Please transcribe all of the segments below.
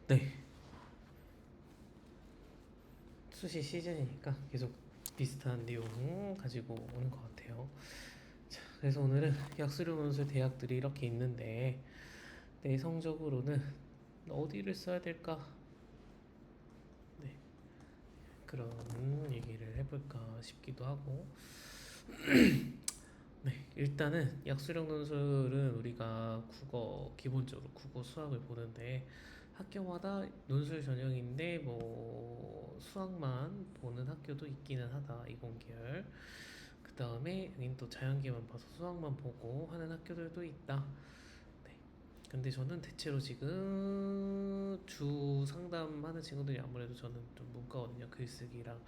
네, 수시 시즌이니까 계속 비슷한 내용 가지고 오는 것 같아요. 자, 그래서 오늘은 약수령 논술 대학들이 이렇게 있는데 내성적으로는 어디를 써야 될까? 네, 그런 얘기를 해볼까 싶기도 하고. 네, 일단은 약수령 논술은 우리가 국어 기본적으로 국어 수학을 보는데 학교마다 논술 전형인데 뭐 수학만 보는 학교도 있기는 하다 이공계열. 그 다음에 여긴 또 자연계만 봐서 수학만 보고 하는 학교들도 있다. 네. 근데 저는 대체로 지금 주 상담하는 친구들이 아무래도 저는 좀 문과거든요. 글쓰기랑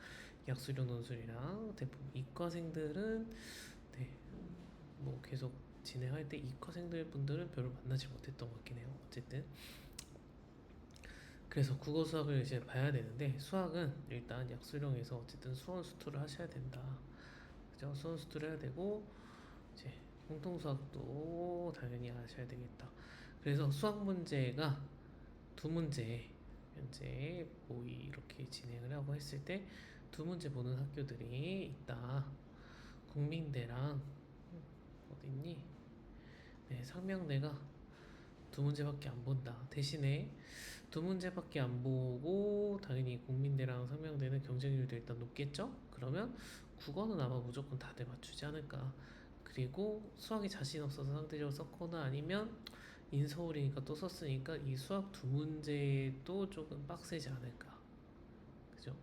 약수령 논술이랑 대부분 이과생들은 네, 뭐 계속 진행할 때 이과생들 분들은 별로 만나지 못했던 것 같긴 해요. 어쨌든 그래서 국어 수학을 이제 봐야 되는데 수학은 일단 약수령에서 어쨌든 수원 수투를 하셔야 된다. 그죠? 수원 수투를 해야 되고 이제 공통 수학도 당연히 하셔야 되겠다. 그래서 수학 문제가 두 문제 현재 모의 이렇게 진행을 하고 했을 때 두 문제 보는 학교들이 있다. 국민대랑 어딨니? 네, 상명대가 두 문제밖에 안 본다. 대신에 두 문제밖에 안 보고 당연히 국민대랑 상명대는 경쟁률도 일단 높겠죠? 그러면 국어는 아마 무조건 다들 맞추지 않을까. 그리고 수학이 자신 없어서 상대적으로 썼거나 아니면 인서울이니까 또 썼으니까 이 수학 두 문제도 조금 빡세지 않을까. 그죠?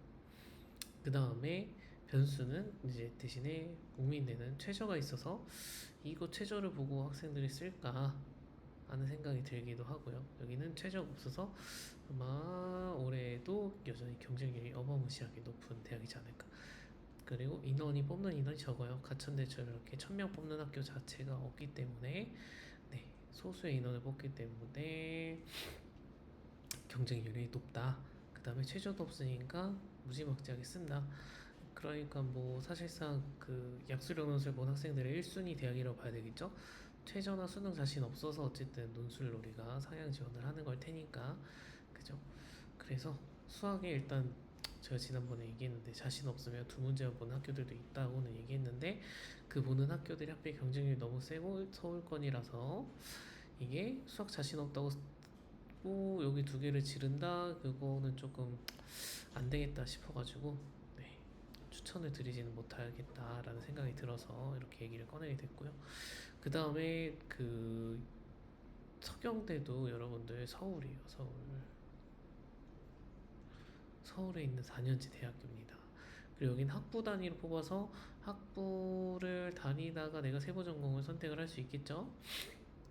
그 다음에 변수는 이제 대신에 국민대는 최저가 있어서 이거 최저를 보고 학생들이 쓸까 하는 생각이 들기도 하고요. 여기는 최저가 없어서 아마 올해도 여전히 경쟁률이 어마무시하게 높은 대학이지 않을까. 그리고 인원이 뽑는 인원이 적어요. 가천대처럼 이렇게 1000명 뽑는 학교 자체가 없기 때문에 네, 소수의 인원을 뽑기 때문에 경쟁률이 높다. 그 다음에 최저도 없으니까 무지막지하게 쓴다. 그러니까 뭐 사실상 그 약수령 논술 본 학생들의 1순위 대학이라고 봐야 되겠죠? 최저나 수능 자신 없어서 어쨌든 논술놀이가 상향 지원을 하는 걸 테니까 그죠? 그래서 수학에 일단 제가 지난번에 얘기했는데 자신 없으면 두 문제만 보는 학교들도 있다고는 얘기했는데 그 보는 학교들이 하필 경쟁률이 너무 세고 서울권이라서 이게 수학 자신 없다고 여기 두 개를 지른다 그거는 조금 안 되겠다 싶어가지고 네, 추천을 드리지는 못하겠다라는 생각이 들어서 이렇게 얘기를 꺼내게 됐고요. 그 다음에 그 서경대도 여러분들 서울이에요. 서울에 있는 4년제 대학교입니다. 그리고 여긴 학부 단위로 뽑아서 학부를 다니다가 내가 세부 전공을 선택을 할 수 있겠죠.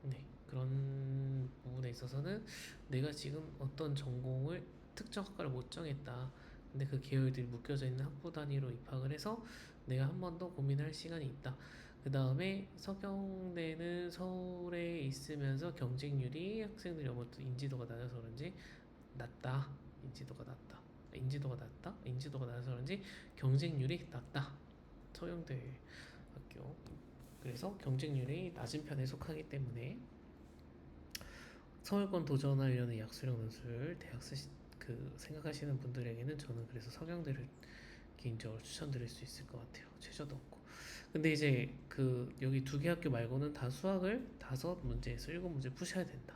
네, 그런 부분에 있어서는 내가 지금 어떤 전공을 특정 학과를 못 정했다. 근데 그 계열들이 묶여져 있는 학부 단위로 입학을 해서 내가 한 번 더 고민할 시간이 있다. 그 다음에 서경대는 서울에 있으면서 경쟁률이 학생들이 아무래도 인지도가 낮아서 그런지 낮다. 인지도가 낮다. 인지도가 낮다? 인지도가 낮아서 그런지 경쟁률이 낮다. 서경대 학교. 그래서 경쟁률이 낮은 편에 속하기 때문에 서울권 도전하려는 약수령 논술 대학 그 생각하시는 분들에게는 저는 그래서 서경대를 개인적으로 추천드릴 수 있을 것 같아요. 최저도 없고. 근데 이제 그 여기 두 개 학교 말고는 다 수학을 5문제에서 7문제 푸셔야 된다.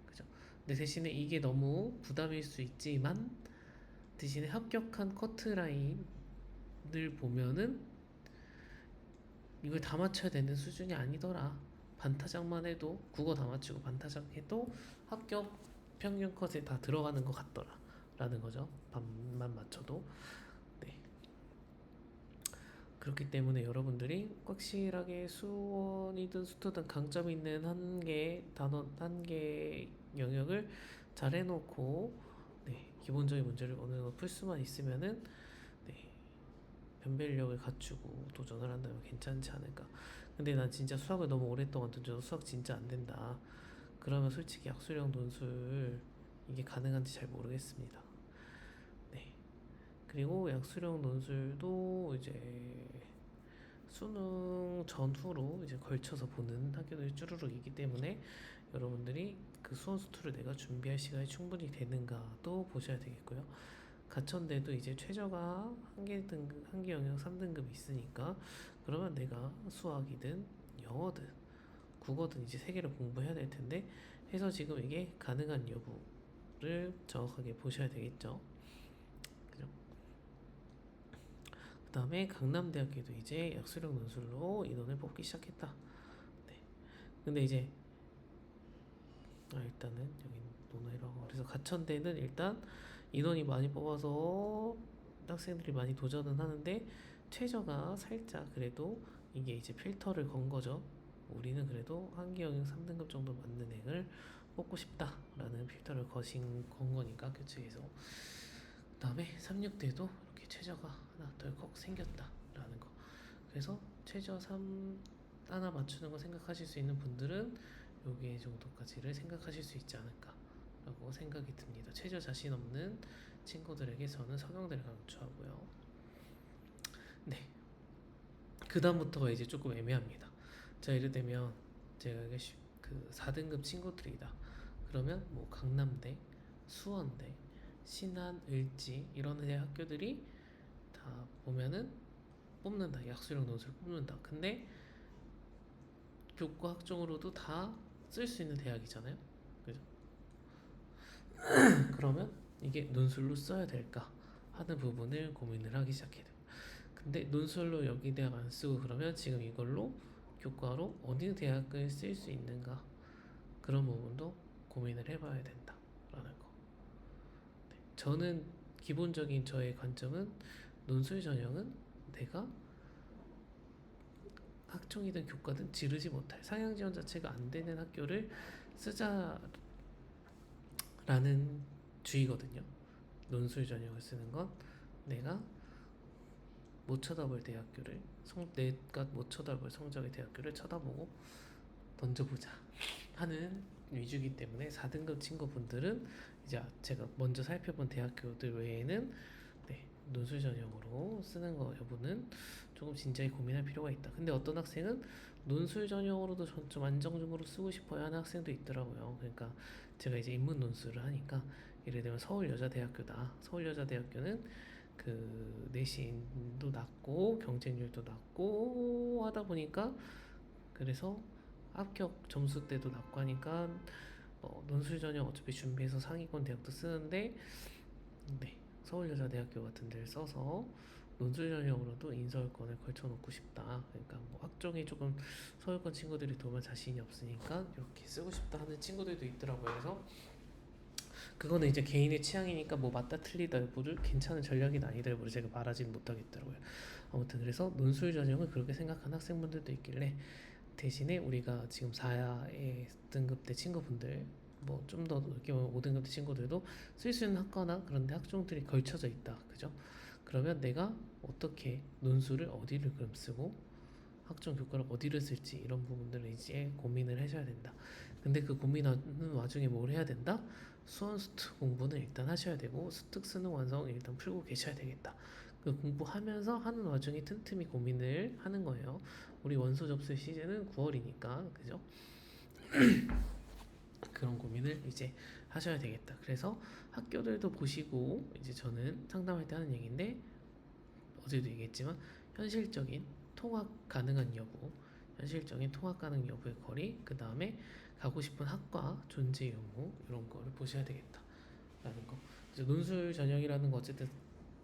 그죠? 근데 대신에 이게 너무 부담일 수 있지만 대신에 합격한 커트라인을 보면은 이걸 다 맞춰야 되는 수준이 아니더라. 반타작만 해도 국어 다 맞추고 반타작 해도 합격 평균 컷에 다 들어가는 것 같더라. 라는 거죠. 반만 맞춰도. 네. 그렇기 때문에 여러분들이 확실하게 수원이든 수투든 강점 있는 한 개 단원 한 개 영역을 잘 해놓고 네, 기본적인 문제를 어느 정도 풀 수만 있으면은 네, 변별력을 갖추고 도전을 한다면 괜찮지 않을까. 근데 난 진짜 수학을 너무 오랫동안 던져도 수학 진짜 안 된다. 그러면 솔직히 약수령 논술 이게 가능한지 잘 모르겠습니다. 네. 그리고 약수령 논술도 이제 수능 전후로 이제 걸쳐서 보는 학교들이 쭈루룩 있기 때문에 여러분들이 그 수원 수투를 내가 준비할 시간이 충분히 되는가도 보셔야 되겠고요. 가천대도 이제 최저가 한계 영역 3등급이 있으니까 그러면 내가 수학이든 영어든 국어든 이제 세 개를 공부해야 될 텐데 해서 지금 이게 가능한 여부를 정확하게 보셔야 되겠죠. 그죠? 그 다음에 강남대학교도 이제 약수령 논술로 인원을 뽑기 시작했다. 네. 근데 이제 일단은 여기 논어이라고 그래서 가천대는 일단 인원이 많이 뽑아서 학생들이 많이 도전은 하는데 최저가 살짝 그래도 이게 이제 필터를 건 거죠. 우리는 그래도 한기 영역 3등급 정도 맞는 액을 뽑고 싶다라는 필터를 건 거니까 교측에서. 그 다음에 36대도 이렇게 최저가 하나 덜컥 생겼다라는 거. 그래서 최저 3 하나 맞추는 거 생각하실 수 있는 분들은 요게 정도까지를 생각하실 수 있지 않을까 라고 생각이 듭니다. 최저 자신 없는 친구들에게 저는 서경대를 강추하고요. 네, 그 다음부터가 이제 조금 애매합니다. 자, 예를 들면 제가 이게 그 4등급 친구들이다 그러면 뭐 강남대, 수원대, 신안, 을지 이런 학교들이 다 보면은 뽑는다. 약수령 논술 뽑는다. 근데 교과 학종으로도 다 쓸 수 있는 대학이잖아요. 그죠? 그러면 이게 논술로 써야 될까 하는 부분을 고민을 하기 시작해요. 근데 논술로 여기 대학 안 쓰고 그러면 지금 이걸로 교과로 어느 대학을 쓸 수 있는가 그런 부분도 고민을 해봐야 된다라는 거. 네. 저는 기본적인 저의 관점은 논술 전형은 내가 학종이든 교과든 지르지 못할 상향 지원 자체가 안 되는 학교를 쓰자라는 주의거든요. 논술 전형을 쓰는 건 내가 못 쳐다볼 대학교를 내가 못 쳐다볼 성적의 대학교를 쳐다보고 던져보자 하는 위주이기 때문에 4등급 친구분들은 이제 제가 먼저 살펴본 대학교들 외에는 논술 전형으로 쓰는 거 여부는 조금 진지하게 고민할 필요가 있다. 근데 어떤 학생은 논술 전형으로도 좀 안정적으로 쓰고 싶어야 하는 학생도 있더라고요. 그러니까 제가 이제 인문 논술을 하니까 예를 들면 서울여자대학교다. 서울여자대학교는 그 내신도 낮고 경쟁률도 낮고 하다 보니까 그래서 합격 점수 때도 낮고 하니까 논술 전형 어차피 준비해서 상위권 대학도 쓰는데 서울여자대학교 같은 데를 써서 논술 전형으로도 인서울권을 걸쳐놓고 싶다. 그러니까 뭐 학종이 조금 서울권 친구들이 도면 자신이 없으니까 이렇게 쓰고 싶다 하는 친구들도 있더라고요. 그래서 그거는 이제 개인의 취향이니까 뭐 맞다 틀리다 여부를 괜찮은 전략이다 아니다 여부를 제가 말하지는 못하겠더라고요. 아무튼 그래서 논술 전형을 그렇게 생각하는 학생분들도 있길래 대신에 우리가 지금 4의 등급대 친구분들 뭐 좀 더 높게 보면 5등급대 친구들도 쓸 수 있는 학과나 그런데 학종들이 걸쳐져 있다. 그죠? 그러면 내가 어떻게 논술을 어디를 그럼 쓰고 학종 교과를 어디를 쓸지 이런 부분들을 이제 고민을 하셔야 된다. 근데 그 고민하는 와중에 뭘 해야 된다? 수원 수특 공부는 일단 하셔야 되고 수특 수능 완성 일단 풀고 계셔야 되겠다. 그 공부하면서 하는 와중에 틈틈이 고민을 하는 거예요. 우리 원서 접수 시즌은 9월이니까 그죠? 그런 고민을 이제 하셔야 되겠다. 그래서 학교들도 보시고 이제 저는 상담할 때 하는 얘기인데 어제도 얘기했지만 현실적인 통합 가능한 여부, 현실적인 통합 가능 여부의 거리, 그 다음에 가고 싶은 학과 존재 의무 이런 거를 보셔야 되겠다라는 거. 이제 논술 전형이라는 거 어쨌든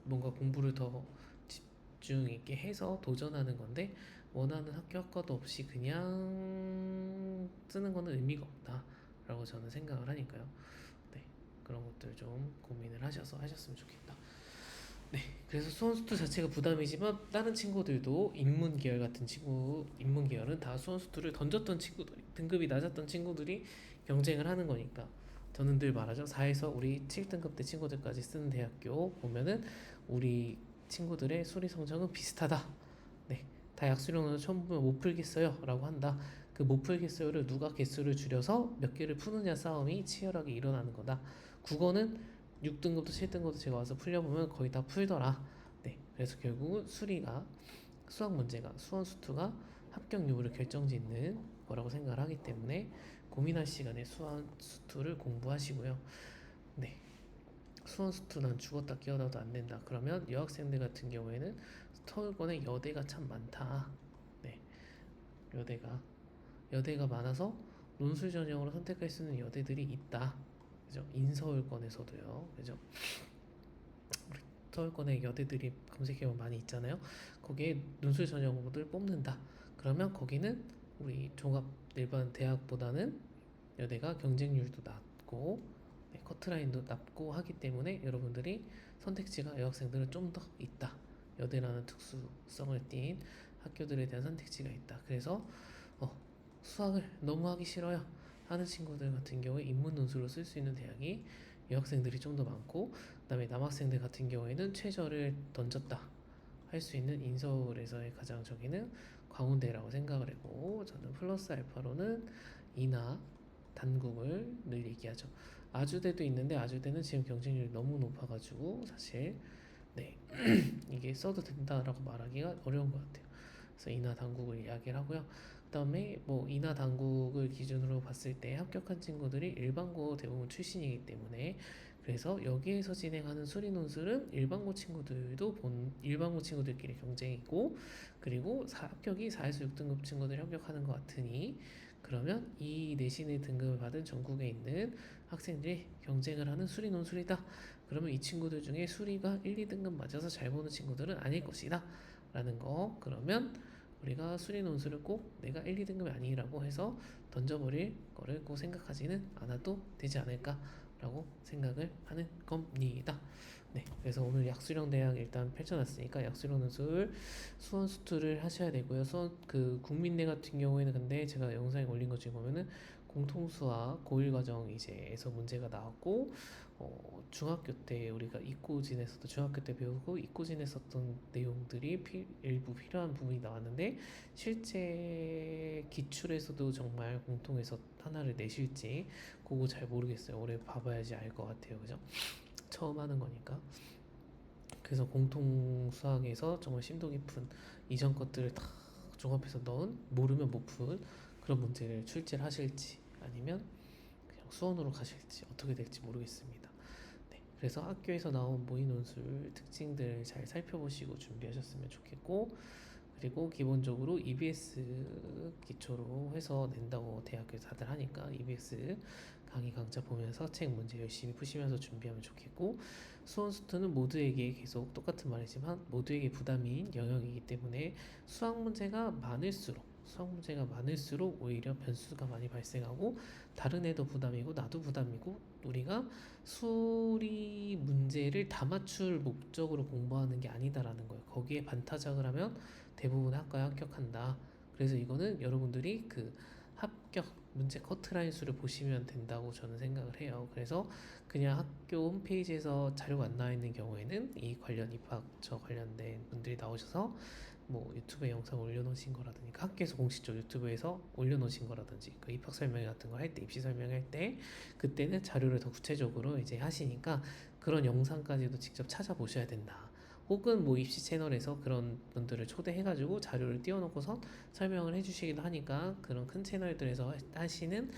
뭔가 공부를 더 집중 있게 해서 도전하는 건데 원하는 학교 학과도 없이 그냥 쓰는 거는 의미가 없다라고 저는 생각을 하니까요. 네, 그런 것들 좀 고민을 하셔서 하셨으면 좋겠다. 네, 그래서 수원수투 자체가 부담이지만 다른 친구들도 인문 계열 같은 친구, 인문 계열은 다 수원수투를 던졌던 친구들, 등급이 낮았던 친구들이 경쟁을 하는 거니까 저는 늘 말하죠. 4에서 우리 7등급 대 친구들까지 쓰는 대학교 보면은 우리 친구들의 수리 성적은 비슷하다. 네, 다 약수령은 처음 보면 못 풀겠어요 라고 한다. 그 못 풀겠어요를 누가 개수를 줄여서 몇 개를 푸느냐 싸움이 치열하게 일어나는 거다. 국어는 6등급도 7등급도 제가 와서 풀려보면 거의 다 풀더라. 네, 그래서 결국은 수리가 수학 문제가 수원 수투가 합격 여부를 결정짓는 거라고 생각을 하기 때문에 고민할 시간에 수원 수투를 공부하시고요. 네, 수원 수투 난 죽었다 깨어나도 안 된다. 그러면 여학생들 같은 경우에는 서울권에 여대가 참 많다. 네, 여대가 많아서 논술 전형으로 선택할 수 있는 여대들이 있다. 그죠? 인서울권에서도요. 그죠? 서울권에 여대들이 검색해보면 많이 있잖아요. 거기에 논술 전형으로들 뽑는다. 그러면 거기는 우리 종합 일반 대학보다는 여대가 경쟁률도 낮고 네, 커트라인도 낮고 하기 때문에 여러분들이 선택지가 여학생들은 좀 더 있다. 여대라는 특수성을 띈 학교들에 대한 선택지가 있다. 그래서 수학을 너무 하기 싫어요 하는 친구들 같은 경우에 인문 논술로 쓸 수 있는 대학이 여학생들이 좀 더 많고, 그다음에 남학생들 같은 경우에는 최저를 던졌다 할 수 있는 인서울에서의 가장 저기는 광운대라고 생각을 하고, 저는 플러스 알파로는 이나 단국을 늘 얘기하죠. 아주대도 있는데 아주대는 지금 경쟁률이 너무 높아가지고 사실 네 이게 써도 된다라고 말하기가 어려운 것 같아요. 그래서 이나 단국을 이야기를 하고요. 그다음에 뭐 이나 단국을 기준으로 봤을 때 합격한 친구들이 일반고 대부분 출신이기 때문에, 그래서 여기에서 진행하는 수리 논술은 일반고 친구들도 일반고 친구들끼리 경쟁이고, 그리고 합격이 4에서 6등급 친구들이 합격하는 것 같으니, 그러면 이 내신의 등급을 받은 전국에 있는 학생들이 경쟁을 하는 수리 논술이다. 그러면 이 친구들 중에 수리가 1, 2등급 맞아서 잘 보는 친구들은 아닐 것이다 라는 거. 그러면 우리가 수리 논술을 꼭 내가 1, 2등급이 아니라고 해서 던져버릴 거를 꼭 생각하지는 않아도 되지 않을까라고 생각을 하는 겁니다. 네, 그래서 오늘 약수령 대학 일단 펼쳐놨으니까 약수령 논술 수원 수투를 하셔야 되고요. 수원 그 국민대 같은 경우에는 근데 제가 영상에 올린 것 중에 보면은 공통수학 고1 과정 이제에서 문제가 나왔고, 중학교 때 우리가 이꼬진에서도 중학교 때 배우고 이꼬진에서던 내용들이 일부 필요한 부분이 나왔는데, 실제 기출에서도 정말 공통에서 하나를 내실지 그거 잘 모르겠어요. 올해 봐봐야지 알 것 같아요. 그죠? 처음 하는 거니까. 그래서 공통 수학에서 정말 심도 깊은 이전 것들을 다 종합해서 넣은 모르면 못 푼 그런 문제를 출제를 하실지 아니면 그냥 수원으로 가실지 어떻게 될지 모르겠습니다. 네, 그래서 학교에서 나온 모의 논술 특징들을 잘 살펴보시고 준비하셨으면 좋겠고, 그리고 기본적으로 EBS 기초로 해서 낸다고 대학교 다들 하니까 EBS 강의 강좌 보면서 책 문제 열심히 푸시면서 준비하면 좋겠고, 수원 수투는 모두에게 계속 똑같은 말이지만 모두에게 부담인 영역이기 때문에 수학 문제가 많을수록 오히려 변수가 많이 발생하고 다른 애도 부담이고 나도 부담이고, 우리가 수리 문제를 다 맞출 목적으로 공부하는 게 아니다라는 거예요. 거기에 반타작을 하면 대부분 학과에 합격한다. 그래서 이거는 여러분들이 그 합격 문제 커트라인 수를 보시면 된다고 저는 생각을 해요. 그래서 그냥 학교 홈페이지에서 자료가 안 나와 있는 경우에는 이 관련 입학 저 관련된 분들이 나오셔서 뭐 유튜브에 영상 올려놓으신 거라든지 학교에서 공식적 유튜브에서 올려놓으신 거라든지 그 입학 설명 같은 거 할 때 입시 설명할 때 그때는 자료를 더 구체적으로 이제 하시니까 그런 영상까지도 직접 찾아보셔야 된다. 혹은 뭐 입시 채널에서 그런 분들을 초대해가지고 자료를 띄워놓고서 설명을 해주시기도 하니까 그런 큰 채널들에서 하시는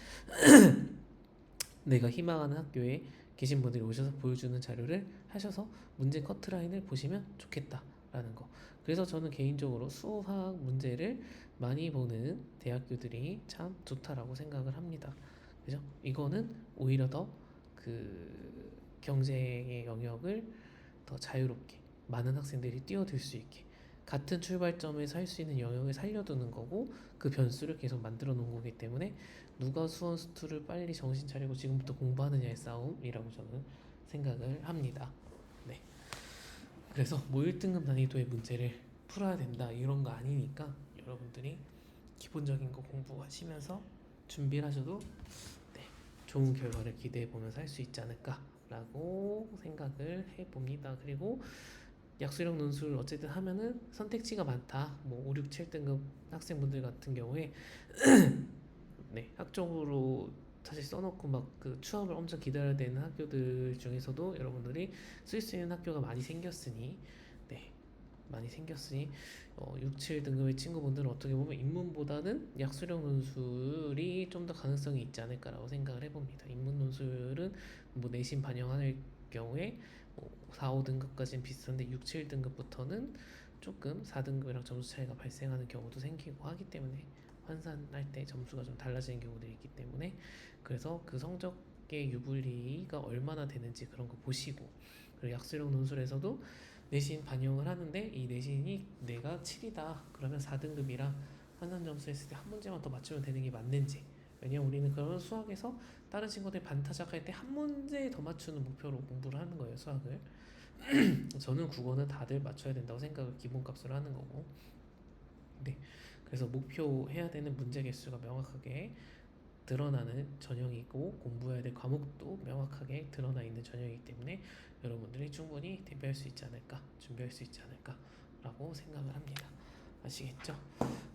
내가 희망하는 학교에 계신 분들이 오셔서 보여주는 자료를 하셔서 문제 커트라인을 보시면 좋겠다라는 거. 그래서 저는 개인적으로 수학 문제를 많이 보는 대학교들이 참 좋다라고 생각을 합니다. 그죠? 이거는 오히려 더 그 경쟁의 영역을 더 자유롭게 많은 학생들이 뛰어들 수 있게 같은 출발점에서 할 수 있는 영역을 살려두는 거고, 그 변수를 계속 만들어 놓은 거기 때문에 누가 수원 수투를 빨리 정신 차리고 지금부터 공부하느냐의 싸움이라고 저는 생각을 합니다. 네. 그래서 뭐 1등급 난이도의 문제를 풀어야 된다 이런 거 아니니까 여러분들이 기본적인 거 공부하시면서 준비를 하셔도 네, 좋은 결과를 기대해 보면서 할 수 있지 않을까라고 생각을 해봅니다. 그리고 약수령 논술 어쨌든 하면은 선택지가 많다. 뭐 5, 6, 7등급 학생분들 같은 경우에 네, 학적으로 사실 써놓고 막 그 취업을 엄청 기다려야 되는 학교들 중에서도 여러분들이 쓸 수 있는 학교가 많이 생겼으니 네, 많이 생겼으니 6, 7등급의 친구분들은 어떻게 보면 입문보다는 약수령 논술이 좀 더 가능성이 있지 않을까라고 생각을 해봅니다. 입문 논술은 뭐 내신 반영할 경우에 4, 5등급까지는 비슷한데 6, 7등급부터는 조금 4등급이랑 점수 차이가 발생하는 경우도 생기고 하기 때문에 환산할 때 점수가 좀 달라지는 경우들이 있기 때문에 그래서 그 성적의 유불리가 얼마나 되는지 그런 거 보시고 그리고 약수령 논술에서도 내신 반영을 하는데 이 내신이 내가 7이다 그러면 4등급이라 환산 점수 했을 때 한 문제만 더 맞추면 되는 게 맞는지 왜냐면 우리는 그러면 수학에서 다른 친구들 반타작할 때 한 문제 더 맞추는 목표로 공부를 하는 거예요 수학을. 저는 국어는 다들 맞춰야 된다고 생각을 기본값으로 하는 거고 네 그래서 목표해야 되는 문제 개수가 명확하게 드러나는 전형이고 공부해야 될 과목도 명확하게 드러나 있는 전형이기 때문에 여러분들이 충분히 대비할 수 있지 않을까 준비할 수 있지 않을까 라고 생각을 합니다. 아시겠죠?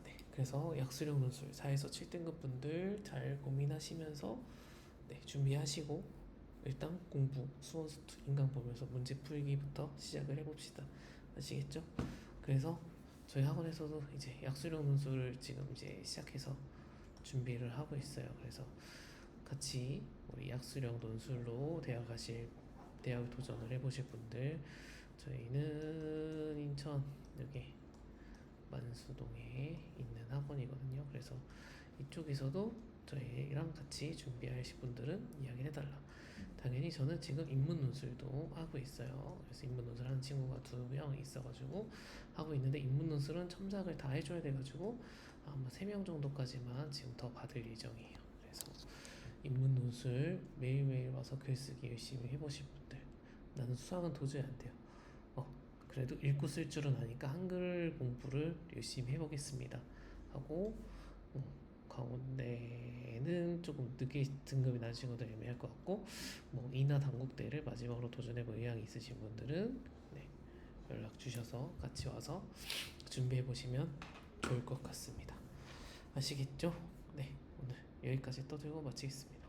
네 그래서 약수령 논술 4에서 7등급 분들 잘 고민하시면서 네, 준비하시고 일단 공부 수원 수투 인강 보면서 문제 풀기부터 시작을 해봅시다. 아시겠죠? 그래서 저희 학원에서도 이제 약수령 논술을 지금 이제 시작해서 준비를 하고 있어요. 그래서 같이 우리 약수령 논술로 대학 도전을 해보실 분들 저희는 인천 여기 만수동에 있는 학원이거든요. 그래서 이쪽에서도 저희랑 같이 준비하실 분들은 이야기를 해달라. 당연히 저는 지금 입문 논술도 하고 있어요. 그래서 입문 논술 하는 친구가 2명 있어가지고 하고 있는데 입문 논술은 첨삭을 다 해줘야 돼가지고 아마 3명 정도까지만 지금 더 받을 예정이에요. 그래서 입문 논술 매일매일 와서 글쓰기 열심히 해보실 분들 나는 수학은 도저히 안 돼요. 그래도 읽고 쓸 줄은 아니까 한글 공부를 열심히 해보겠습니다. 하고 가운데는 조금 늦게 등급이 낮은 친구들 애매할 것 같고 뭐 이나 단국대를 마지막으로 도전해볼 의향이 있으신 분들은 네, 연락 주셔서 같이 와서 준비해 보시면 좋을 것 같습니다. 아시겠죠? 네 오늘 여기까지 떠들고 마치겠습니다.